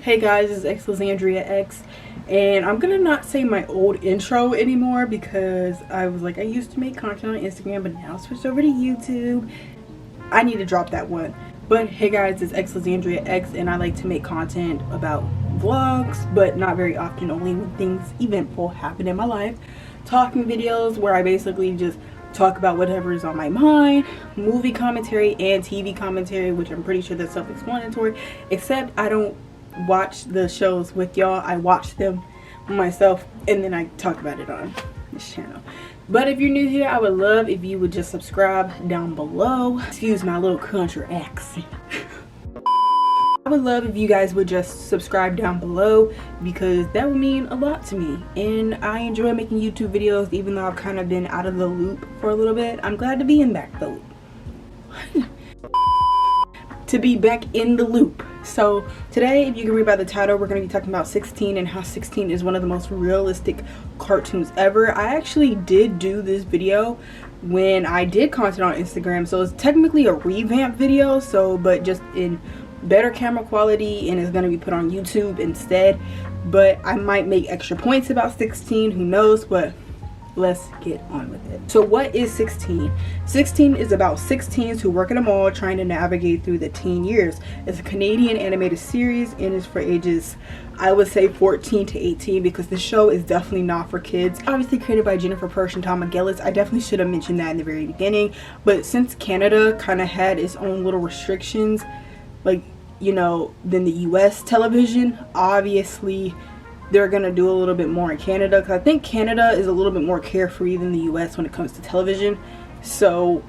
Hey guys, this is Alexandria X, and I'm gonna not say my old intro anymore because I was like, I used to make content on Instagram, but now I switched over to YouTube. I need to drop that one. But hey guys, it's Alexandria X, and I like to make content about vlogs, but not very often, only when things eventful happen in my life. Talking videos where I basically just talk about whatever is on my mind, movie commentary and TV commentary, which I'm pretty sure that's self-explanatory, except I don't watch the shows with y'all. I watch them myself and then I talk about it on this channel. But if you're new here, I would love if you would just subscribe down below. Excuse my little country accent. I would love if you guys would just subscribe down below because that would mean a lot to me, and I enjoy making YouTube videos even though I've kind of been out of the loop for a little bit. I'm glad to be in back the loop. To be back in the loop. So today, if you can read by the title, we're going to be talking about 16 and how 16 is one of the most realistic cartoons ever. I actually did do this video when I did content on Instagram, so it's technically a revamp video, but just in better camera quality, and it's going to be put on YouTube instead. But I might make extra points about 16, who knows, but let's get on with it. So what is 16? 16 is about 6 teens who work in a mall trying to navigate through the teen years. It's a Canadian animated series and is for ages, I would say 14 to 18, because the show is definitely not for kids. Obviously created by Jennifer Persh and Tom McGillis. I definitely should have mentioned that in the very beginning, but since Canada kind of had its own little restrictions, like, you know, than the US television, obviously they're gonna do a little bit more in Canada, because I think Canada is a little bit more carefree than the US when it comes to television. So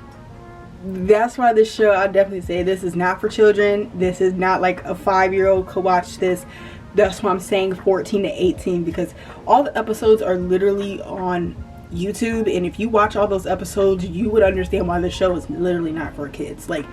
that's why this show, I definitely say this is not for children. This is not like a 5-year-old could watch this. That's why I'm saying 14 to 18, because all the episodes are literally on YouTube, and if you watch all those episodes, you would understand why the show is literally not for kids. Like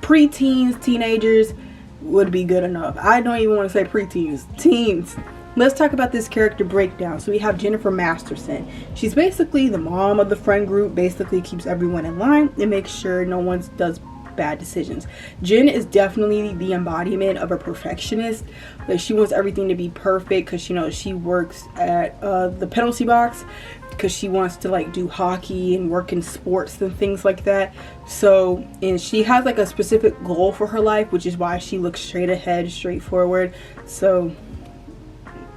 pre-teens, teenagers would be good enough. I don't even want to say pre-teens, teens. Let's talk about this character breakdown. So we have Jennifer Masterson. She's basically the mom of the friend group, basically keeps everyone in line and makes sure no one does bad decisions. Jen is definitely the embodiment of a perfectionist. Like, she wants everything to be perfect because, you know, she works at the penalty box because she wants to like do hockey and work in sports and things like that. So, and she has like a specific goal for her life, which is why she looks straight ahead, straightforward. So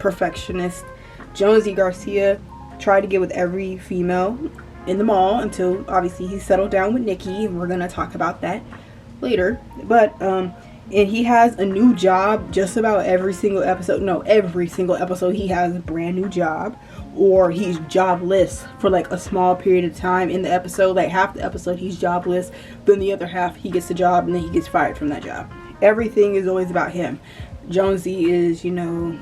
perfectionist. Jonesy Garcia tried to get with every female in the mall until obviously he settled down with Nikki, and we're gonna talk about that later. But and he has a new job just about every single episode. No, every single episode he has a brand new job, or he's jobless for like a small period of time in the episode. Like half the episode he's jobless, then the other half he gets a job and then he gets fired from that job. Everything is always about him. Jonesy is, you know,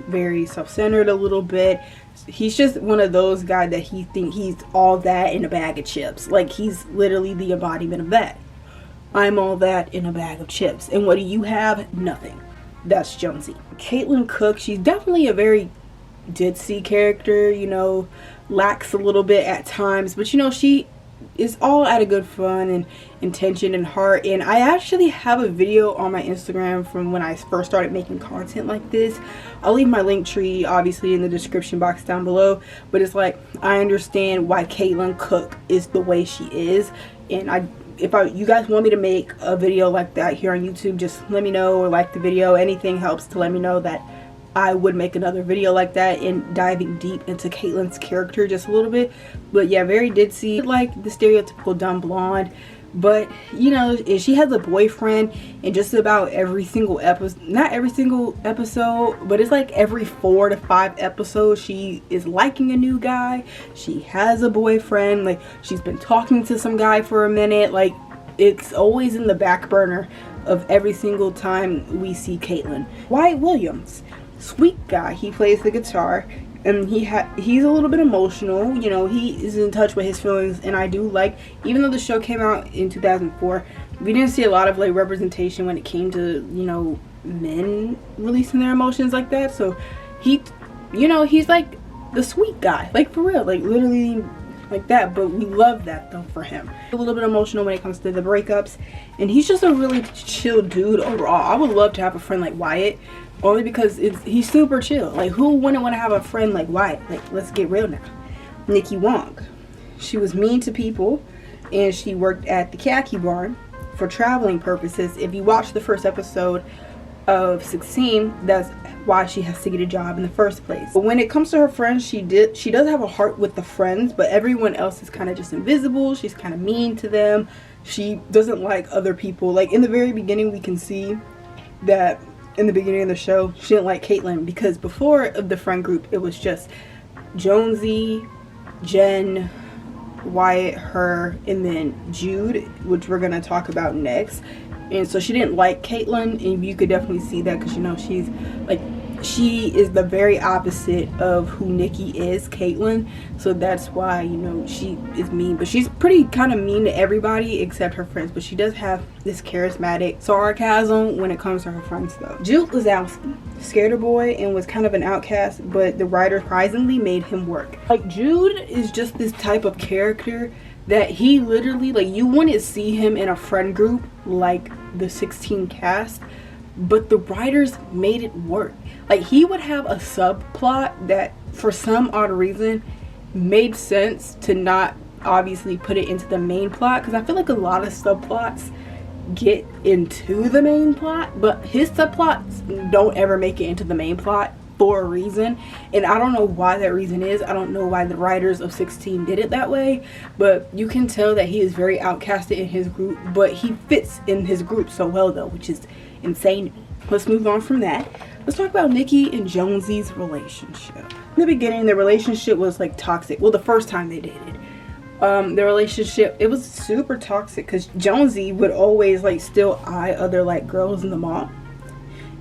very self-centered a little bit. He's just one of those guys that he think he's all that in a bag of chips. Like, he's literally the embodiment of that. I'm all that in a bag of chips, and what do you have? Nothing. That's Jonesy. Caitlin Cook, she's definitely a very ditzy character, you know, lacks a little bit at times, but you know, she is all out of good fun and intention and heart. And I actually have a video on my Instagram from when I first started making content like this. I'll leave my link tree obviously in the description box down below, but it's like, I understand why Caitlin Cook is the way she is, and if you guys want me to make a video like that here on YouTube, just let me know, or like the video. Anything helps to let me know that I would make another video like that and diving deep into Caitlin's character just a little bit. But yeah, very ditzy, like the stereotypical dumb blonde. But you know, she has a boyfriend in just about every single episode. Not every single episode, but it's like every 4 to 5 episodes she is liking a new guy. She has a boyfriend. Like, she's been talking to some guy for a minute. Like, it's always in the back burner of every single time we see Caitlin. Wyatt Williams, sweet guy. He plays the guitar, and he's a little bit emotional, you know, he is in touch with his feelings. And I do like, even though the show came out in 2004, we didn't see a lot of like representation when it came to, you know, men releasing their emotions like that. So he, you know, he's like the sweet guy, like for real, like literally like that, but we love that though for him. A little bit emotional when it comes to the breakups, and he's just a really chill dude overall. I would love to have a friend like Wyatt, only because he's super chill. Like, who wouldn't want to have a friend like Wyatt? Like, let's get real now. Nikki Wong, she was mean to people, and she worked at the khaki barn for traveling purposes. If you watch the first episode of 16, that's why she has to get a job in the first place. But when it comes to her friends, she does have a heart with the friends, but everyone else is kind of just invisible. She's kind of mean to them. She doesn't like other people. Like, in the very beginning, we can see that in the beginning of the show, she didn't like Caitlyn, because before of the friend group, it was just Jonesy, Jen, Wyatt, her, and then Jude, which we're gonna talk about next. And so she didn't like Caitlyn, and you could definitely see that, because, you know, she is the very opposite of who Nikki is, Caitlyn. So that's why, you know, she is mean. But she's pretty kind of mean to everybody except her friends. But she does have this charismatic sarcasm when it comes to her friends, though. Jude Lazowski, skater boy, and was kind of an outcast, but the writer surprisingly made him work. Like, Jude is just this type of character that he literally, like, you wouldn't see him in a friend group like the 16 cast, but the writers made it work. Like, he would have a subplot that for some odd reason made sense to not obviously put it into the main plot, because I feel like a lot of subplots get into the main plot, but his subplots don't ever make it into the main plot for a reason, and I don't know why that reason is. I don't know why the writers of 16 did it that way, but you can tell that he is very outcasted in his group, but he fits in his group so well though, which is insane. Let's move on from that. Let's talk about Nikki and Jonesy's relationship. In the beginning, their relationship was like toxic. Well, the first time they dated, their relationship, it was super toxic, because Jonesy would always like still eye other like girls in the mall,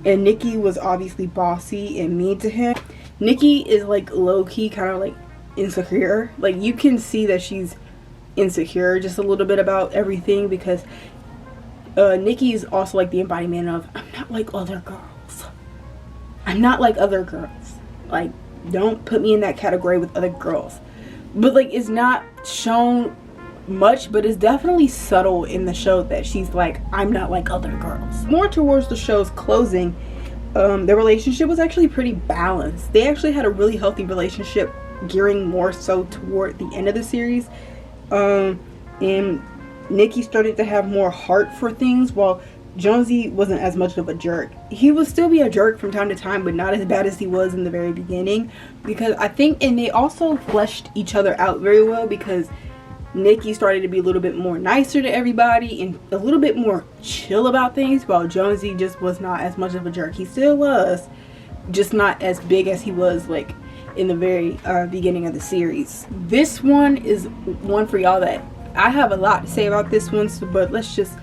and Nikki was obviously bossy and mean to him. Nikki is like low-key kind of like insecure. Like, you can see that she's insecure just a little bit about everything, because Nikki is also like the embodiment of, I'm not like other girls. I'm not like other girls. Like, don't put me in that category with other girls. But like, it's not shown much, but it's definitely subtle in the show that she's like, I'm not like other girls. More towards the show's closing, their relationship was actually pretty balanced. They actually had a really healthy relationship, gearing more so toward the end of the series. And Nikki started to have more heart for things, while Jonesy wasn't as much of a jerk. He would still be a jerk from time to time, but not as bad as he was in the very beginning, because I think, and they also fleshed each other out very well, because Nikki started to be a little bit more nicer to everybody and a little bit more chill about things, while Jonesy just was not as much of a jerk. He still was, just not as big as he was like in the very beginning of the series. This one is one for y'all that I have a lot to say about this one, so, but let's just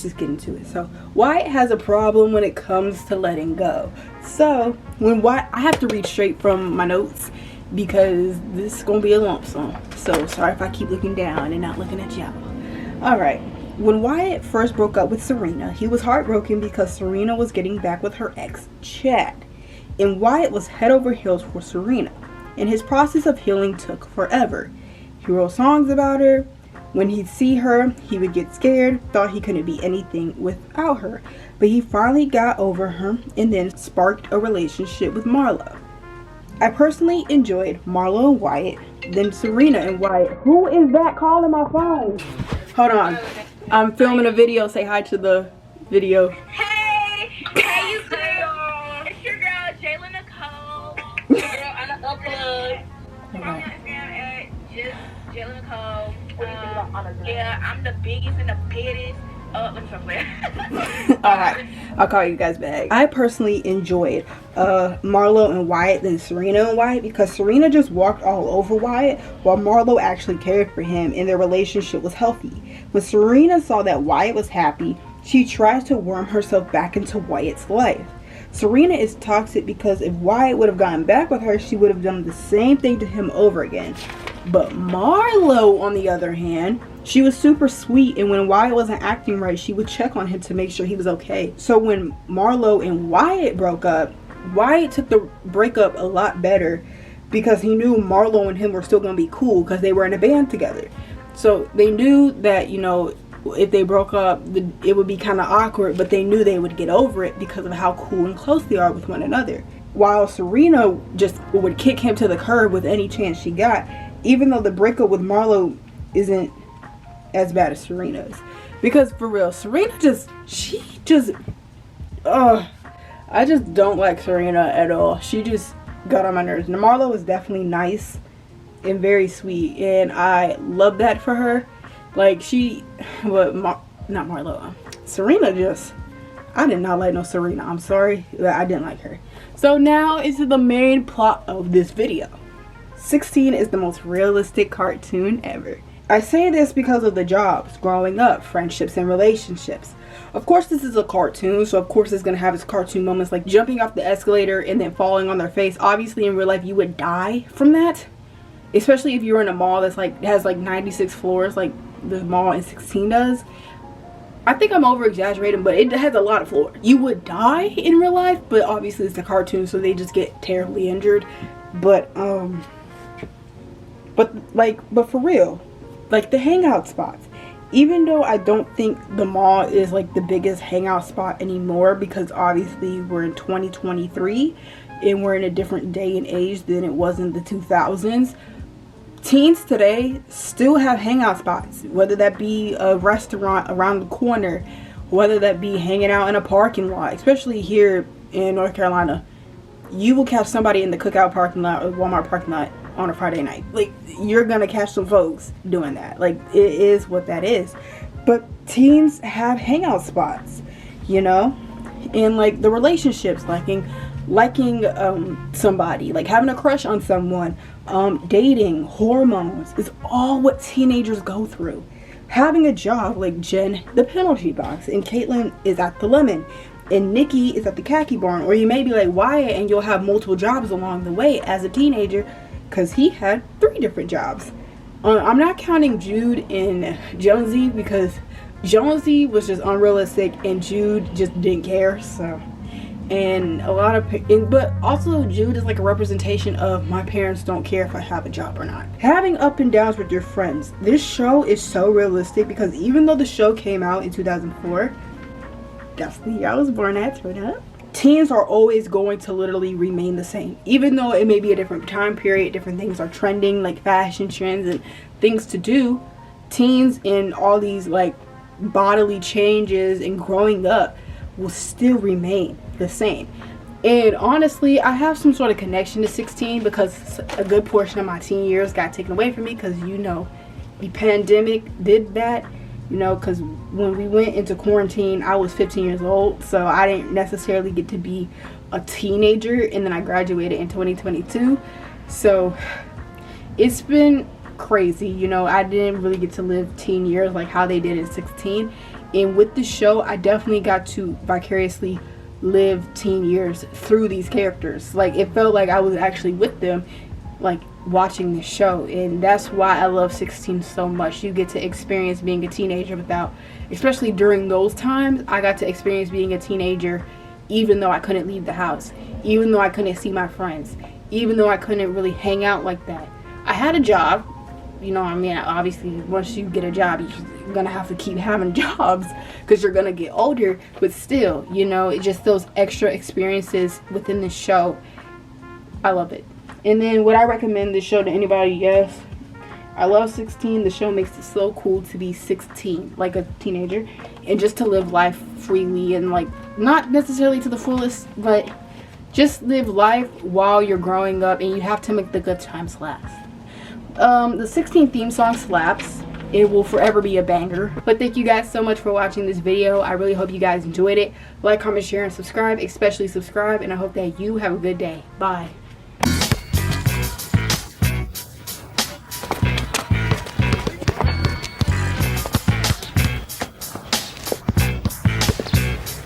get into it. So Wyatt has a problem when it comes to letting go. So when Wyatt, I have to read straight from my notes because this is gonna be a lump sum, so sorry if I keep looking down and not looking at y'all. All right, when Wyatt first broke up with Serena, he was heartbroken because Serena was getting back with her ex Chad, and Wyatt was head over heels for Serena, and his process of healing took forever. He wrote songs about her. When he'd see her, he would get scared, thought he couldn't be anything without her. But he finally got over her and then sparked a relationship with Marlo. I personally enjoyed Marlo and Wyatt, then Serena and Wyatt. Who is that calling my phone? Hold on. I'm filming a video. Say hi to the video. Hey! Hey, you girl! It's your girl, Jayla Nicole. Your girl, Anna Upload. Follow me on Instagram at just Jayla Nicole. Yeah, I'm the biggest and the baddest. Let me stop playing. Alright, I'll call you guys back. I personally enjoyed Marlo and Wyatt than Serena and Wyatt, because Serena just walked all over Wyatt while Marlo actually cared for him and their relationship was healthy. When Serena saw that Wyatt was happy, she tried to worm herself back into Wyatt's life. Serena is toxic because if Wyatt would have gotten back with her, she would have done the same thing to him over again. But Marlo, on the other hand, she was super sweet, and when Wyatt wasn't acting right, she would check on him to make sure he was okay. So when Marlo and Wyatt broke up, Wyatt took the breakup a lot better because he knew Marlo and him were still going to be cool because they were in a band together. So they knew that, you know, if they broke up, it would be kind of awkward, but they knew they would get over it because of how cool and close they are with one another. While Serena just would kick him to the curb with any chance she got, even though the breakup with Marlo isn't as bad as Serena's. Because for real, Serena I just don't like Serena at all. She just got on my nerves. And Marlo is definitely nice and very sweet, and I love that for her. Like not Marlo. Serena I did not like no Serena. I'm sorry, but I didn't like her. So now is the main plot of this video. 16 is the most realistic cartoon ever. I say this because of the jobs, growing up, friendships, and relationships. Of course, this is a cartoon, so of course it's going to have its cartoon moments like jumping off the escalator and then falling on their face. Obviously, in real life, you would die from that. Especially if you're in a mall that's like has like 96 floors like the mall in 16 does. I think I'm over exaggerating, but it has a lot of floors. You would die in real life, but obviously it's a cartoon, so they just get terribly injured. But for real, like the hangout spots. Even though I don't think the mall is like the biggest hangout spot anymore, because obviously we're in 2023 and we're in a different day and age than it was in the 2000s. Teens today still have hangout spots, whether that be a restaurant around the corner, whether that be hanging out in a parking lot. Especially here in North Carolina, you will catch somebody in the Cookout parking lot or Walmart parking lot on a Friday night. Like, you're gonna catch some folks doing that. Like, it is what that is. But teens have hangout spots, you know, and like the relationships, liking somebody, like having a crush on someone, dating, hormones is all what teenagers go through. Having a job, like Jen, the penalty box, and Caitlin is at the lemon, and Nikki is at the khaki barn. Or you may be like Wyatt, and you'll have multiple jobs along the way as a teenager, because he had 3 different jobs. I'm not counting Jude and Jonesy, because Jonesy was just unrealistic and Jude just didn't care. So, and but also Jude is like a representation of my parents don't care if I have a job or not. Having up and downs with your friends. This show is so realistic, because even though the show came out in 2004, that's the year I was born at, turn up. Teens are always going to literally remain the same. Even though it may be a different time period, different things are trending, like fashion trends and things to do, teens and all these like bodily changes and growing up will still remain the same. And honestly, I have some sort of connection to 16, because a good portion of my teen years got taken away from me, because, you know, the pandemic did that. You know, because when we went into quarantine, I was 15 years old, so I didn't necessarily get to be a teenager, and then I graduated in 2022. So it's been crazy. You know, I didn't really get to live teen years like how they did in 16. And with the show, I definitely got to vicariously live teen years through these characters. Like, it felt like I was actually with them, like watching the show. And that's why I love 16 so much. You get to experience being a teenager without, especially during those times, I got to experience being a teenager even though I couldn't leave the house, even though I couldn't see my friends, even though I couldn't really hang out like that. I had a job, you know what I mean? Obviously, once you get a job, you're gonna have to keep having jobs because you're gonna get older, but still, you know, it just those extra experiences within the show. I love it. And then would I recommend this show to anybody? Yes. I love 16. The show makes it so cool to be 16, like a teenager, and just to live life freely and like not necessarily to the fullest, but just live life while you're growing up, and you have to make the good times last. The 16 theme song slaps. It will forever be a banger. But thank you guys so much for watching this video. I really hope you guys enjoyed it. Like, comment, share, and subscribe, especially subscribe, and I hope that you have a good day. Bye.